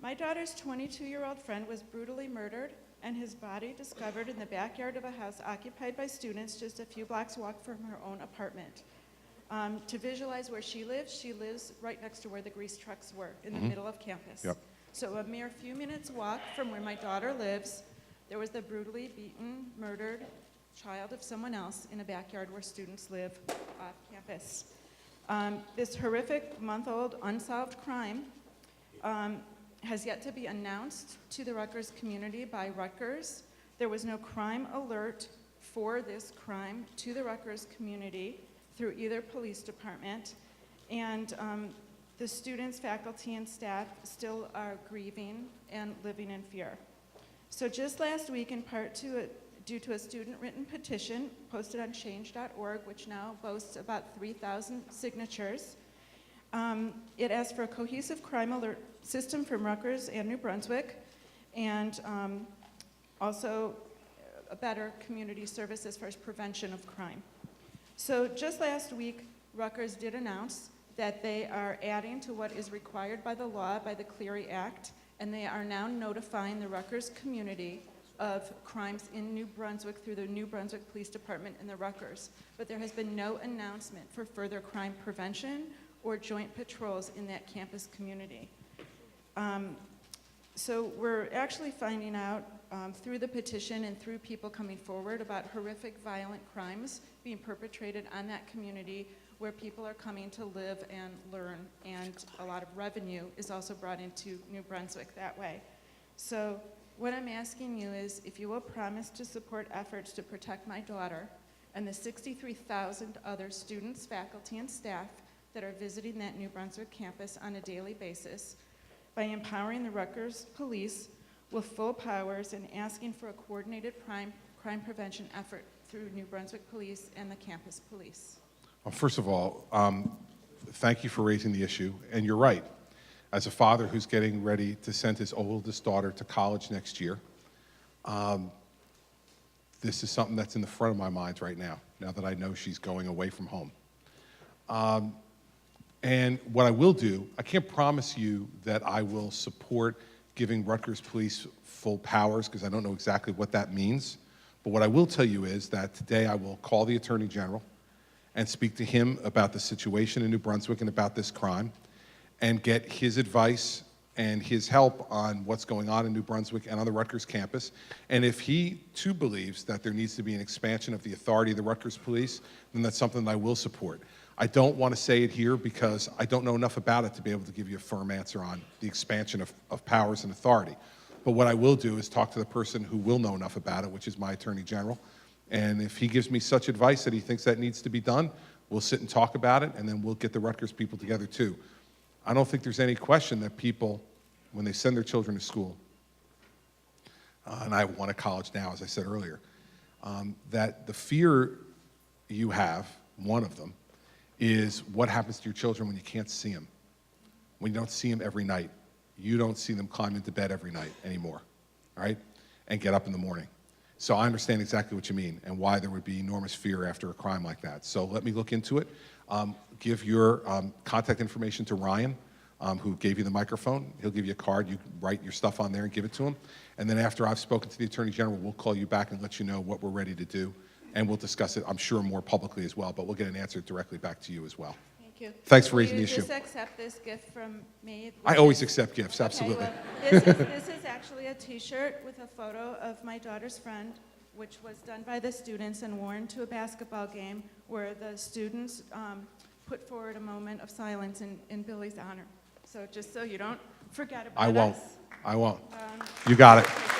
My daughter's 22-year-old friend was brutally murdered and his body discovered in the backyard of a house occupied by students just a few blocks walk from her own apartment. To visualize where she lives right next to where the grease trucks were, in the middle of campus. Yep. So a mere few minutes walk from where my daughter lives, there was the brutally beaten, murdered child of someone else in a backyard where students live off campus. This horrific month-old unsolved crime has yet to be announced to the Rutgers community by Rutgers. There was no crime alert for this crime to the Rutgers community through either police department, and the students, faculty, and staff still are grieving and living in fear. So just last week, in part due to a student-written petition posted on change.org, which now boasts about 3,000 signatures, it asked for a cohesive crime alert system from Rutgers and New Brunswick, and also a better community service as far as prevention of crime. So just last week, Rutgers did announce that they are adding to what is required by the law, by the Clery Act, and they are now notifying the Rutgers community of crimes in New Brunswick through the New Brunswick Police Department and the Rutgers. But there has been no announcement for further crime prevention or joint patrols in that campus community. So we're actually finding out through the petition and through people coming forward about horrific violent crimes being perpetrated on that community where people are coming to live and learn, and a lot of revenue is also brought into New Brunswick that way. So what I'm asking you is if you will promise to support efforts to protect my daughter and the 63,000 other students, faculty, and staff that are visiting that New Brunswick campus on a daily basis by empowering the Rutgers police with full powers and asking for a coordinated crime prevention effort through New Brunswick Police and the campus police. Well, first of all, thank you for raising the issue, and you're right. As a father who's getting ready to send his oldest daughter to college next year, this is something that's in the front of my mind right now that I know she's going away from home. And what I will do, I can't promise you that I will support giving Rutgers Police full powers, because I don't know exactly what that means. But what I will tell you is that today I will call the Attorney General and speak to him about the situation in New Brunswick and about this crime, and get his advice and his help on what's going on in New Brunswick and on the Rutgers campus. And if he too believes that there needs to be an expansion of the authority of the Rutgers Police, then that's something that I will support. I don't want to say it here because I don't know enough about it to be able to give you a firm answer on the expansion of powers and authority. But what I will do is talk to the person who will know enough about it, which is my Attorney General. And if he gives me such advice that he thinks that needs to be done, we'll sit and talk about it, and then we'll get the Rutgers people together too. I don't think there's any question that people, when they send their children to school, and I want a college now, as I said earlier, that the fear you have, one of them, is what happens to your children when you can't see them, when you don't see them every night. You don't see them climb into bed every night anymore, all right, and get up in the morning. So I understand exactly what you mean and why there would be enormous fear after a crime like that. So let me look into it. Give your contact information to Ryan, who gave you the microphone. He'll give you a card. You can write your stuff on there and give it to him. And then after I've spoken to the Attorney General, we'll call you back and let you know what we're ready to do. And we'll discuss it, I'm sure, more publicly as well, but we'll get an answer directly back to you as well. Thank you. Thanks for raising the issue. Will you just accept this gift from me? I always accept gifts, absolutely. Okay, well, this is actually a T-shirt with a photo of my daughter's friend, which was done by the students and worn to a basketball game where the students put forward a moment of silence in Billy's honor. So just so you don't forget about us. I won't. You got it.